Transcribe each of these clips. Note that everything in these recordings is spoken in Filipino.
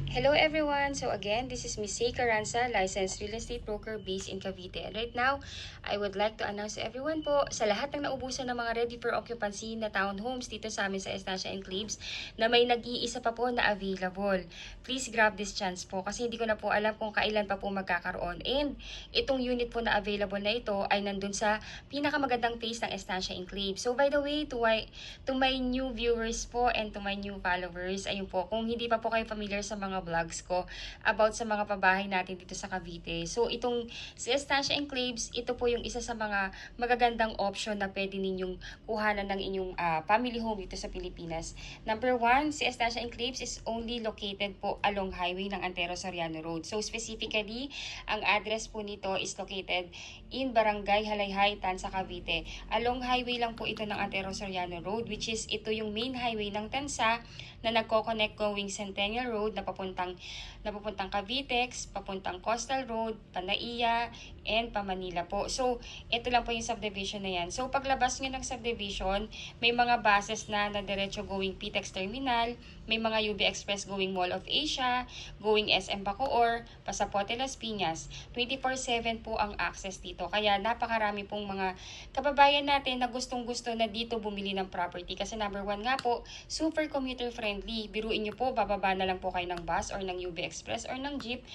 Hello everyone! So again, this is Miss Say Caranza, licensed real estate broker based in Cavite. And right now, I would like to announce to everyone po, sa lahat ng naubusan ng mga ready for occupancy na townhomes dito sa amin sa Estancia Enclaves, na may nag-iisa pa po na available. Please grab this chance po kasi hindi ko na po alam kung kailan pa po magkakaroon. And itong unit po na available na ito ay nandun sa pinakamagandang phase ng Estancia Enclaves. So by the way, to my new viewers po and to my new followers, ayun po, kung hindi pa po kayo familiar sa mga vlogs ko about sa mga pabahay natin dito sa Cavite. So itong si Estancia Enclaves, ito po yung isa sa mga magagandang option na pwede ninyong kuhanan ng inyong family home dito sa Pilipinas. Number one, si Estancia Enclaves is only located po along highway ng Antero Soriano Road. So specifically, ang address po nito is located in Barangay Halayhay, Tansa, Cavite. Along highway lang po ito ng Antero Soriano Road, which is ito yung main highway ng Tansa na nagko-connect going Centennial Road na papuntang Cavitex, papuntang Coastal Road, Panaiya, and Pamanila po. So, ito lang po yung subdivision na yan. So, paglabas nyo ng subdivision, may mga buses na diretso going PTEX Terminal, may mga UB Express going Mall of Asia, going SM Bacoor, Pasapote Las Piñas. 24/7 po ang access dito. Kaya napakarami pong mga kababayan natin na gustong-gusto na dito bumili ng property. Kasi number one nga po, super commuter friendly. Biruin nyo po, bababa na lang po kayo ng bus or ng UB Express or ng jeep.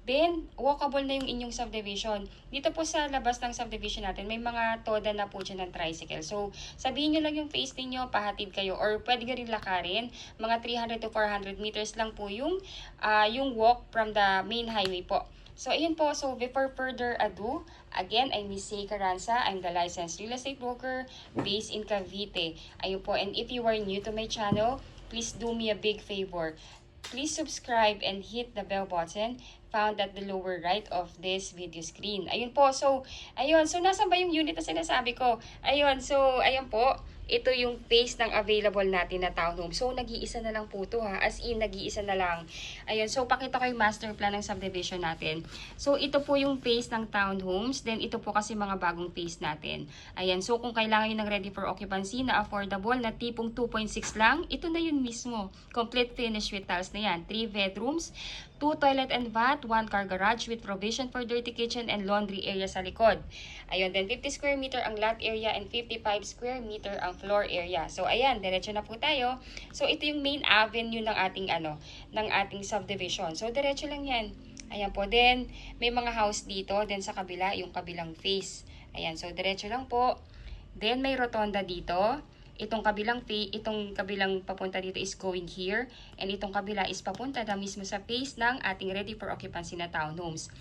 Then, walkable na yung inyong subdivision. Dito po sa labas ng subdivision natin, may mga toda na po dyan ng tricycle. So, sabihin nyo lang yung face ninyo, pahatid kayo. Or pwede ka rin lakarin. Mga 300 to 400 meters lang po yung walk from the main highway po. So, ayun po. So, before further ado, again, I'm Miss Say Caranza. I'm the licensed real estate broker based in Cavite. Ayun po. And if you are new to my channel, please do me a big favor. Please subscribe and hit the bell button found at the lower right of this video screen. Ayun po. So, ayun. So, nasan ba yung unit na sinasabi ko? Ayun. So, ayun po. Ito yung phase ng available natin na townhome. So, nag-iisa na lang po ito ha. As in, nag-iisa na lang. Ayun. So, pakita ko yung master plan ng subdivision natin. So, ito po yung phase ng townhomes. Then, ito po kasi mga bagong phase natin. Ayan. So, kung kailangan nyo ng ready for occupancy na affordable na tipong 2.6 lang, ito na yun mismo. Complete finish with tiles na yan. 3 bedrooms, 2 toilet and bath, 1 car garage with provision for dirty kitchen and laundry area sa likod. Ayun, then 50 square meter ang lot area and 55 square meter ang floor area. So, ayan, diretso na po tayo. So, ito yung main avenue ng ating subdivision. So, diretso lang yan. Ayan po, then may mga house dito, then sa kabila, yung kabilang face. Ayan, so diretso lang po. Then may rotonda dito. Itong kabilang papunta dito is going here. And itong kabila is papunta na mismo sa phase ng ating ready for occupancy na townhomes.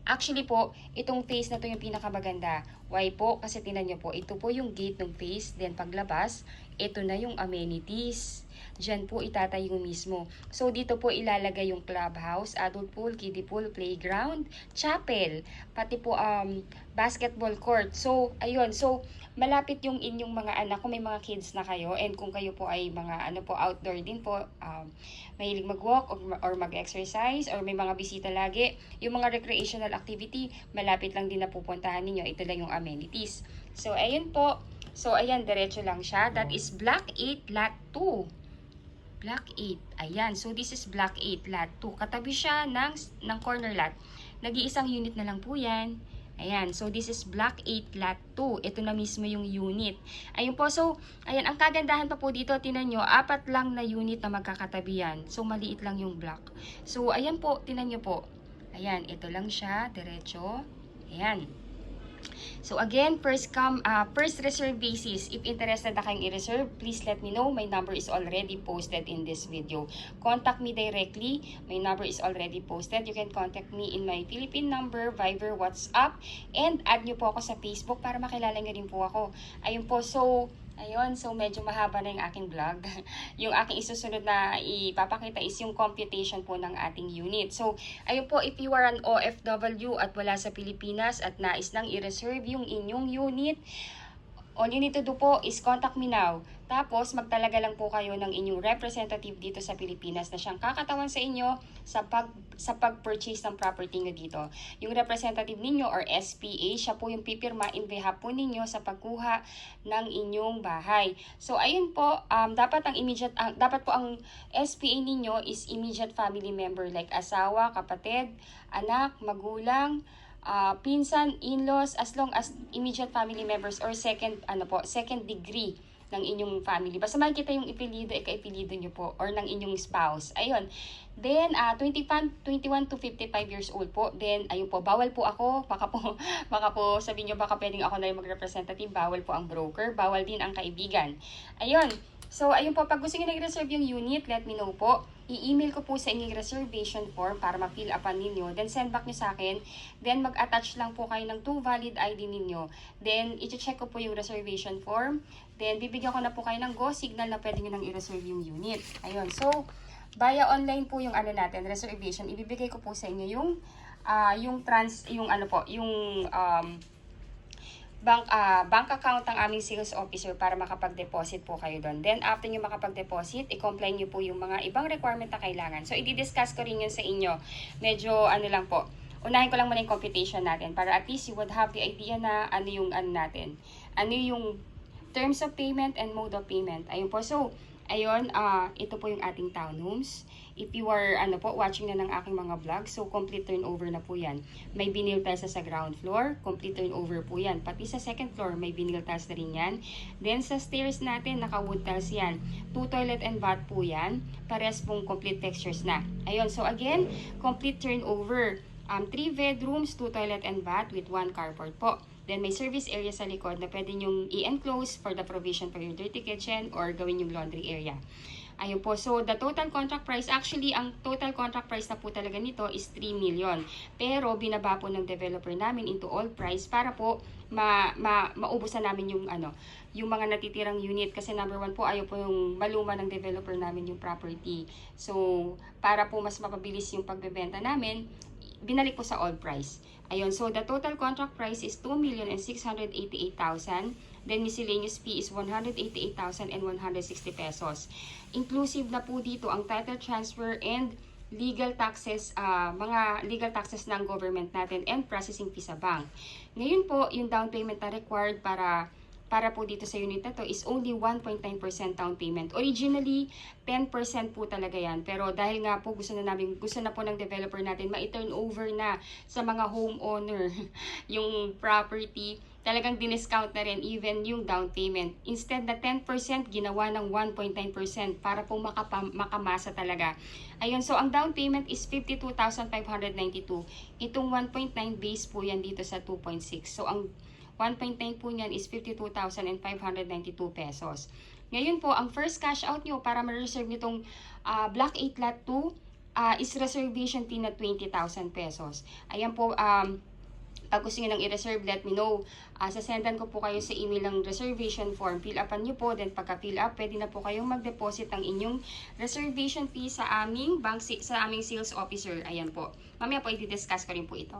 Actually po, itong phase na to yung pinakamaganda. Why po? Kasi tingnan nyo po, ito po yung gate ng phase. Then paglabas, ito na yung amenities. Diyan po itatayo mismo. So dito po ilalagay yung clubhouse, adult pool, kiddie pool, playground, chapel, pati po basketball court. So ayun, so malapit yung inyong mga anak kung may mga kids na kayo, and kung kayo po ay mga outdoor din po, mahilig mag-walk or mag-exercise or may mga bisita lagi, yung mga recreational activity, malapit lang din na pupuntahan ninyo. Ito lang yung amenities. So ayun po. So, ayan, diretso lang siya. That is Block 8, Lot 2. Block 8. Ayan. So, this is Block 8, Lot 2. Katabi siya ng corner lot. Nag-iisang unit na lang po yan. Ayan. So, this is Block 8, Lot 2. Ito na mismo yung unit. Ayun po. So, ayan. Ang kagandahan pa po dito, tinan nyo, 4 lang na unit na magkakatabi yan. So, maliit lang yung block. So, ayan po. Tinan nyo po. Ayan. Ito lang siya. Diretso. Ayan. So again, first reserve basis. If interested na kayong i-reserve, please let me know. My number is already posted in this video. Contact me directly. My number is already posted. You can contact me in my Philippine number, Viber, WhatsApp, and add nyo po ako sa Facebook para makilala nyo rin po ako. Ayun po, so ayun, so medyo mahaba na yung aking vlog. Yung aking isusunod na ipapakita is yung computation po ng ating unit. So, ayun po, if you are an OFW at wala sa Pilipinas at nais nang i-reserve yung inyong unit, All you need to do po is contact me now. Tapos, magtalaga lang po kayo ng inyong representative dito sa Pilipinas na siyang kakatawan sa inyo sa pag-purchase ng property nyo dito. Yung representative ninyo or SPA, siya po yung pipirma in behalf po ninyo sa pagkuha ng inyong bahay. So, ayun po, dapat po ang SPA ninyo is immediate family member like asawa, kapatid, anak, magulang, pinsan, in-laws, as long as immediate family members or second degree ng inyong family. Basta makikita yung ipilido, ika-ipilido nyo po, or ng inyong spouse. Ayun. Then, 21 to 55 years old po. Then, ayun po, bawal po ako. Baka po sabihin nyo, baka pwedeng ako na yung mag-representative. Bawal po ang broker. Bawal din ang kaibigan. Ayun. So, ayun po, pag gusto nyo nag-reserve yung unit, let me know po. I-email ko po sa inyong reservation form para ma-fill upan ninyo. Then, send back nyo sa akin. Then, mag-attach lang po kayo ng 2 valid ID ninyo. Then, i-check ko po yung reservation form. Then, bibigyan ko na po kayo ng go signal na pwede nyo nang i-reserve yung unit. Ayun. So, via online po yung reservation. Ibibigay ko po sa inyo yung bank account ng aming sales officer para makapag-deposit po kayo doon. Then, after nyo makapag-deposit, i-comply nyo po yung mga ibang requirement na kailangan. So, i-discuss ko rin yun sa inyo. Medyo, lang po. Unahin ko lang muna yung computation natin para at least you would have the idea na ano yung natin. Ano yung terms of payment and mode of payment. Ayun po. So, ayun, ito po yung ating townhomes. If you are watching na ng aking mga vlog, so complete turnover na po yan. May vinyl tiles sa ground floor, complete turnover po yan. Pati sa second floor, may vinyl tiles na rin yan. Then sa stairs natin, naka-wood tiles yan. 2 toilet and bath po yan. Pares pong complete textures na. Ayun, so again, complete turnover. 3 bedrooms, 2 toilet and bath with 1 carport po. Then may service area sa likod na pwede nyong i-enclose for the provision for your dirty kitchen or gawin yung laundry area. Ayun po. So, the total contract price, actually, ang total contract price na po talaga nito is 3 million. Pero, binaba po ng developer namin into all price para po maubusan namin yung mga natitirang unit. Kasi number 1 po, ayaw po yung maluma ng developer namin yung property. So, para po mas mapabilis yung pagbebenta namin, binalik po sa all price. Ayun, so the total contract price is 2,688,000. Then miscellaneous fee is 188,160 pesos. Inclusive na po dito ang title transfer and legal taxes, mga legal taxes ng government natin and processing fee sa bank. Ngayon po, yung down payment na required para po dito sa unit na to is only 1.9% down payment. Originally, 10% po talaga yan. Pero dahil nga po gusto na po ng developer natin ma-turn over na sa mga homeowner yung property, talagang diniscount na rin even yung down payment. Instead na 10%, ginawa ng 1.9% para po makamasa talaga. Ayun, so ang down payment is 52,592. Itong 1.9 base po yan dito sa 2.6. So ang 1.9 po niyan is 52,592 pesos. Ngayon po, ang first cash out nyo para ma-reserve nitong Block 8 Lot 2 is reservation fee na 20,000 pesos. Ayan po, pag gusto nyo nang i-reserve, let me know. Sasendan ko po kayo sa email ng reservation form. Fill upan nyo po. Then pagka-fill up, pwede na po kayong mag-deposit ng inyong reservation fee sa aming sales officer. Ayan po. Mamaya po i-discuss ko rin po ito.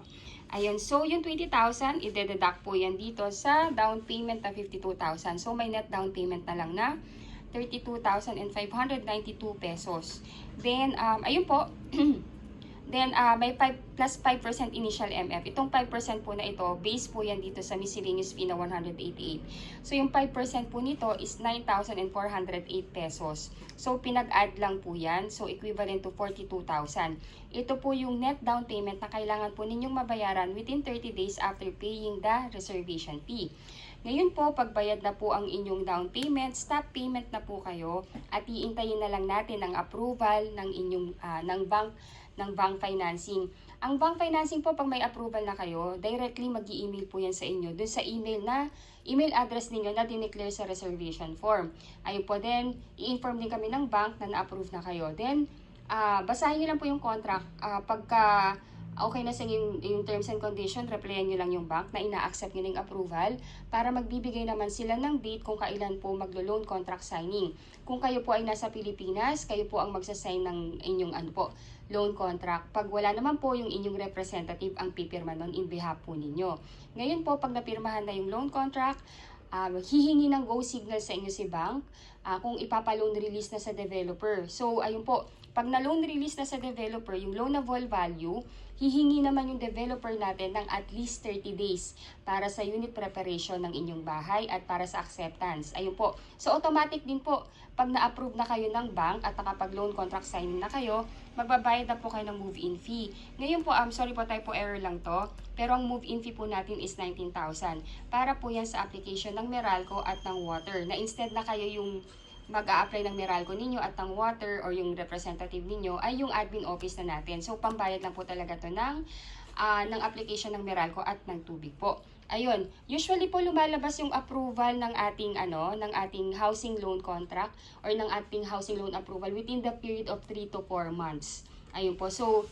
Ayun. So, yung 20,000, i-deduct po yan dito sa down payment na 52,000. So, may net down payment na lang na 32,592 pesos. Then, ayun po. Then, may 5 plus 5% initial MF. Itong 5% po na ito, base po yan dito sa miscellaneous fee na 188. So, yung 5% po nito is 9,408 pesos. So, pinag-add lang po yan. So, equivalent to 42,000. Ito po yung net down payment na kailangan po ninyong mabayaran within 30 days after paying the reservation fee. Ngayon po, pagbayad na po ang inyong down payment, stop payment na po kayo at iintayin na lang natin ang approval ng inyong ng bank financing. Ang bank financing po, pag may approval na kayo, directly mag-i-email po yan sa inyo dun sa email address ninyo na dineclare sa reservation form. Ayun po din, i-inform din kami ng bank na na-approve na kayo. Then, basahin nyo lang po yung contract. Pagka okay na sa yung terms and condition, replyan nyo lang yung bank na ina-accept nyo ng approval para magbibigay naman sila ng date kung kailan po maglo-loan contract signing. Kung kayo po ay nasa Pilipinas, kayo po ang magsasign ng inyong loan contract. Pag wala naman po yung inyong representative ang pipirma nun in behalf po ninyo. Ngayon po, pag napirmahan na yung loan contract, hihingi ng go signal sa inyo si bank kung ipapa-loan release na sa developer. So, ayun po, pag na-loan release na sa developer, yung loanable value, hihingi naman yung developer natin ng at least 30 days para sa unit preparation ng inyong bahay at para sa acceptance. Ayun po. So, automatic din po, pag na-approve na kayo ng bank at nakapag-loan contract signing na kayo, magbabayad na po kayo ng move-in fee. Ngayon po, sorry po, typo error lang to, pero ang move-in fee po natin is 19,000. Para po yan sa application ng Meralco at ng water, na instead na kayo yung mag-a-apply ng Meralco ninyo at ng water or yung representative ninyo ay yung admin office na natin. So, pambayad lang po talaga to ng application ng Meralco at ng tubig po. Ayun, usually po lumalabas yung approval ng ating housing loan contract or ng ating housing loan approval within the period of 3 to 4 months. Ayun po. So,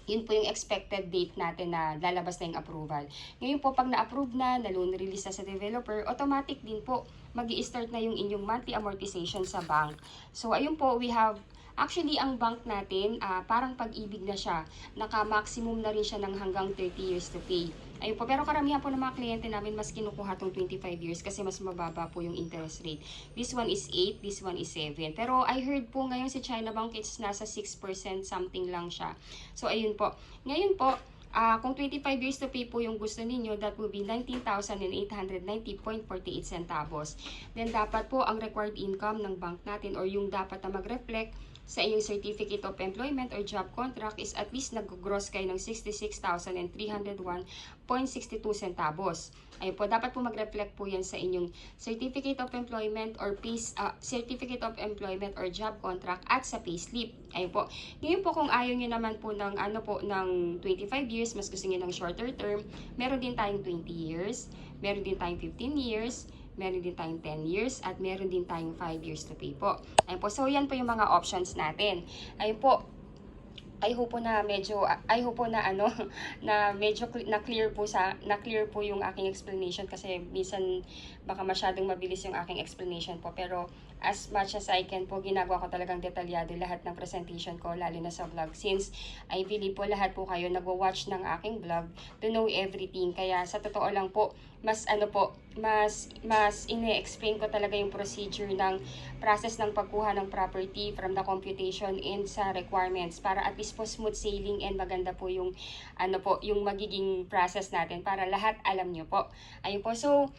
yun po yung expected date natin na lalabas na yung approval. Ngayon po, pag na-approve na loan release na sa developer, automatic din po, mag-i-start na yung inyong monthly amortization sa bank. So, ayun po, we have, actually, ang bank natin, parang Pag-ibig na siya. Naka-maximum na rin siya ng hanggang 30 years to pay. Ayun po, pero karamihan po ng mga kliyente namin mas kinukuha tong 25 years kasi mas mababa po yung interest rate. This one is 8, this one is 7. Pero I heard po ngayon si China Bank, it's nasa 6% something lang siya. So, ayun po. Ngayon po, kung 25 years to pay po yung gusto ninyo, that will be 19,890.48 centavos. Then, dapat po ang required income ng bank natin or yung dapat na mag-reflect sa inyong certificate of employment or job contract is at least nag-gross kayo ng 66,301.62 centavos. Ayun po, dapat po mag-reflect po yan sa inyong certificate of employment or certificate of employment or job contract at sa payslip. Ayun po. Ngayon po, kung ayaw nyo naman po ng ng 25 years, mas gusto nyo ng shorter term, meron din tayong 20 years, meron din tayong 15 years, meron din tayong 10 years, at meron din tayong 5 years to pay po. Ayun po. So, yan po yung mga options natin. Ayun po. I hope po na clear po yung aking explanation kasi minsan baka masyadong mabilis yung aking explanation po, pero as much as I can po, ginagawa ko talagang detalyado lahat ng presentation ko, lalo na sa vlog, since I believe po lahat po kayo nagwa-watch ng aking vlog to know everything. Kaya sa totoo lang po, mas ine-explain ko talaga yung procedure ng process ng pagkuha ng property from the computation and sa requirements para at least po smooth sailing and maganda po yung yung magiging process natin para lahat alam nyo po. Ayun po. So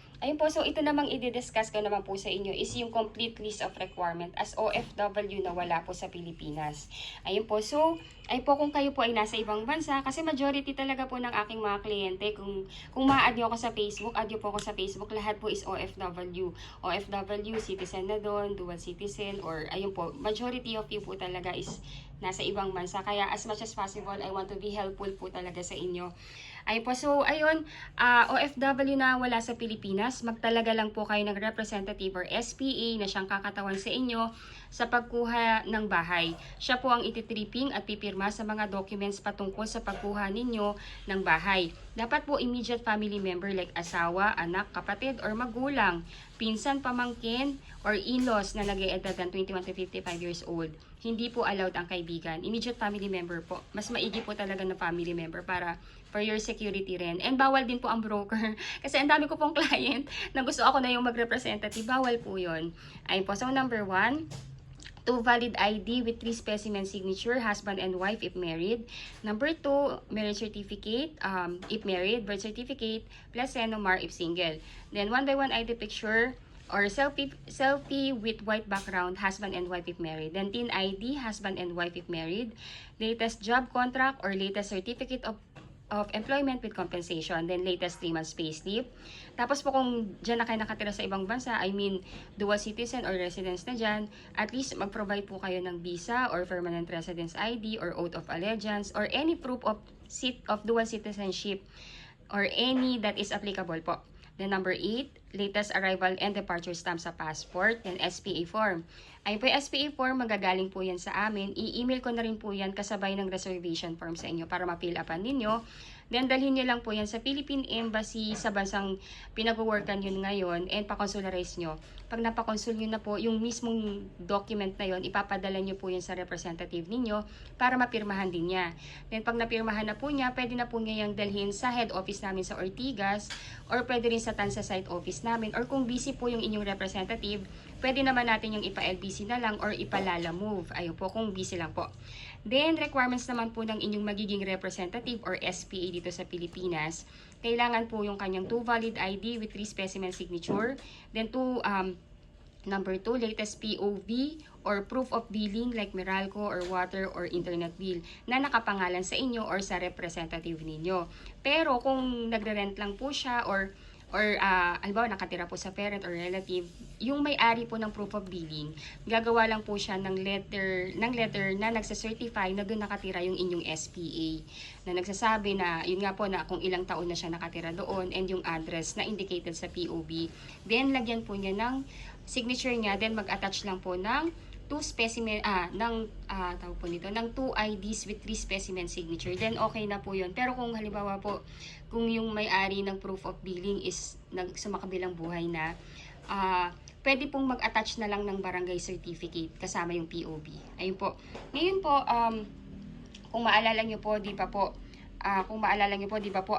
ito namang i-discuss ko naman po sa inyo is yung complete list of requirement as OFW na wala po sa Pilipinas. Ayun po. So, kung kayo po ay nasa ibang bansa, kasi majority talaga po ng aking mga kliyente, kung ma-add nyo ako sa Facebook, add nyo po ako sa Facebook, lahat po is OFW. OFW, citizen na doon, dual citizen, or ayun po, majority of you po talaga is nasa ibang bansa. Kaya as much as possible, I want to be helpful po talaga sa inyo. Ayun po, so ayun, OFW na wala sa Pilipinas, magtalaga lang po kayo ng representative or SPA na siyang kakatawan sa inyo sa pagkuha ng bahay. Siya po ang ititripping at pipirma sa mga documents patungkol sa pagkuha ninyo ng bahay. Dapat po immediate family member like asawa, anak, kapatid, or magulang, pinsan, pamangkin, or in-laws na nag-e-edad ng 21 to 55 years old. Hindi po allowed ang kaibigan. Immediate family member po. Mas maigi po talaga na family member para for your security rin. And bawal din po ang broker. Kasi ang dami ko pong client na gusto ako na yung mag-representative. Bawal po yun. Ayun po. So, number 1, 2 valid ID with 3 specimen signature, husband and wife if married. Number 2, marriage certificate if married, birth certificate, plus Senomar if single. Then 1 by 1 ID picture or selfie with white background, husband and wife if married. Then teen ID, husband and wife if married. Latest job contract or latest certificate of employment with compensation, then latest 3 months payslip. Tapos po kung dyan na kayo nakatira sa ibang bansa, I mean dual citizen or residence na dyan, at least mag-provide po kayo ng visa or permanent residence ID or oath of allegiance or any proof of dual citizenship or any that is applicable po. Then number 8, latest arrival and departure stamp sa passport, then SPA form. Ayun po yung SPA form, magagaling po yan sa amin. I-email ko na rin po yan kasabay ng reservation form sa inyo para ma-fill upan ninyo. Then dalhin nyo lang po yan sa Philippine Embassy sa bansang pinag-workan yun ngayon and pa-consularize nyo. Pag napakonsul nyo na po, yung mismong document na yun, ipapadala nyo po yan sa representative ninyo para mapirmahan din niya. Then pag napirmahan na po niya, pwede na po niya yung dalhin sa head office namin sa Ortigas or pwede rin sa Tansa site office office namin, or kung busy po yung inyong representative, pwede naman natin yung ipa-LBC na lang or ipa-Lala Move. Ayun po, kung busy lang po. Then, requirements naman po ng inyong magiging representative or SPA dito sa Pilipinas. Kailangan po yung kanyang 2 valid ID with 3 specimen signature. Then, Number 2, latest POV or proof of billing like Meralco or water or internet bill na nakapangalan sa inyo or sa representative ninyo. Pero kung nagre-rent lang po siya or halimbawa nakatira po sa parent or relative, yung may-ari po ng proof of billing, gagawa lang po siya ng letter na nagsa-certify na doon nakatira yung inyong SPA, na nagsasabi na yun nga po na kung ilang taon na siya nakatira doon and yung address na indicated sa POB. Then lagyan po niya ng signature niya, then mag-attach lang po ng 2 IDs with 3 specimen signature, then okay na po yun. Pero kung halimbawa po, kung yung may-ari ng proof of billing is sumakabilang buhay na, pwede pong mag-attach na lang ng barangay certificate kasama yung POB. Ayun po. Ngayon po, kung maalala nyo po, di ba po,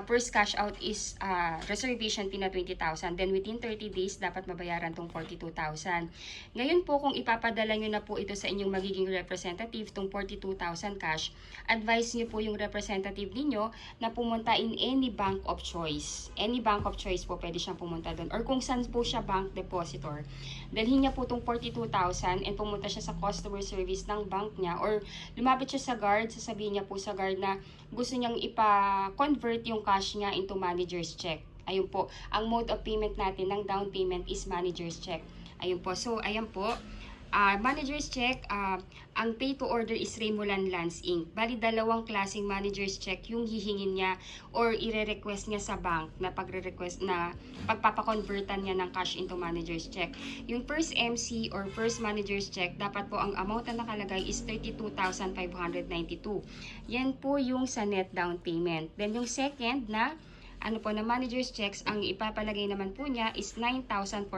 first cash out is reservation fee na 20,000. Then within 30 days, dapat mabayaran tong 42,000. Ngayon po, kung ipapadala nyo na po ito sa inyong magiging representative, tong 42,000 cash, advise nyo po yung representative ninyo na pumunta in any bank of choice. Any bank of choice po, pwede siyang pumunta doon. Or kung saan po siya bank depositor, dalhin niya po tong 42,000 and pumunta siya sa customer service ng bank niya. Or lumapit siya sa guard, sasabihin niya po sa guard na gusto niyang ipa-convert yung cash niya into manager's check. Ayun po, ang mode of payment natin ng down payment is manager's check. Ayun po, so ayan po, manager's check, ang pay to order is Remolan Lands Inc. Bali, dalawang klaseng manager's check yung hihingin niya or ire-request niya sa bank na pagre-request na pagpapakonvertan niya ng cash into manager's check. Yung first MC or first manager's check, dapat po ang amount na nakalagay is 32,592. Yan po yung sa net down payment. Then yung second na na manager's checks, ang ipapalagay naman po niya is 9,408.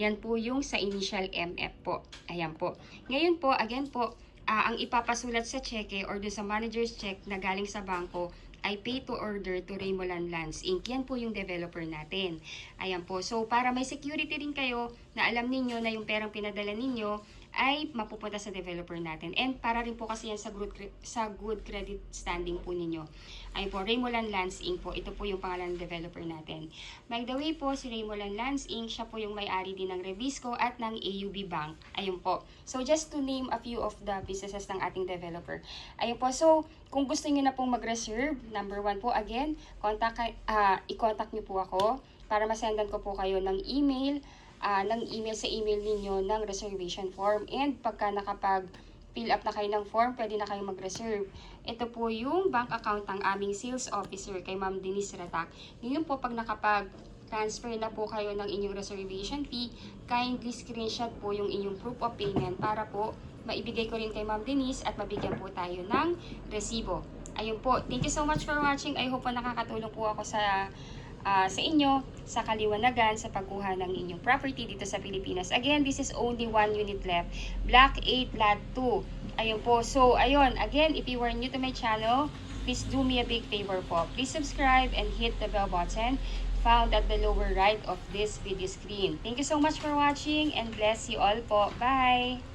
Yan po yung sa initial MF po. Ayan po. Ngayon po, again po, ang ipapasulat sa cheque or sa manager's check na galing sa bangko ay pay to order to Remolan Lands Inc. Yan po yung developer natin. Ayan po. So, para may security rin kayo na alam ninyo na yung perang pinadala ninyo ay mapupunta sa developer natin. And para rin po kasi yan sa good credit standing po ninyo. Ayun po, Remolan Lands Inc. po. Ito po yung pangalan ng developer natin. By the way po, si Remolan Lands Inc. siya po yung may-ari din ng Revisco at ng AUB Bank. Ayun po. So, just to name a few of the businesses ng ating developer. Ayun po. So, kung gusto niyo na pong mag-reserve, number 1 po, again, i-contact niyo po ako para masendan ko po kayo ng email sa email ninyo ng reservation form. And pagka nakapag-fill up na kayo ng form, pwede na kayong mag-reserve. Ito po yung bank account ng aming sales officer kay Ma'am Denise Ratak. Ngayon po, pag nakapag-transfer na po kayo ng inyong reservation fee, kindly screenshot po yung inyong proof of payment para po maibigay ko rin kay Ma'am Denise at mabigyan po tayo ng resibo. Ayun po. Thank you so much for watching. I hope po nakakatulong po ako sa inyo sa kaliwanagan sa pagkuha ng inyong property dito sa Pilipinas. Again, this is only 1 unit left. Block 8, Lot 2. Ayun po. So, ayun. Again, if you are new to my channel, please do me a big favor po. Please subscribe and hit the bell button found at the lower right of this video screen. Thank you so much for watching and bless you all po. Bye!